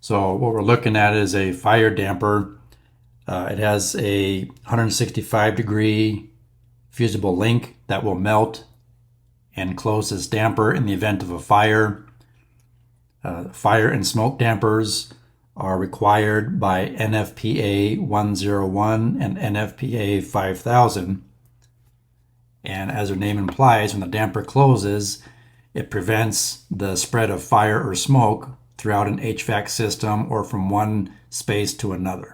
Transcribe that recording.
So what we're looking at is a fire damper. It has a 165-degree fusible link that will melt and close this damper in the event of a fire. Fire and smoke dampers are required by NFPA 101 and NFPA 5000. And as their name implies, when the damper closes, it prevents the spread of fire or smoke throughout an HVAC system or from one space to another.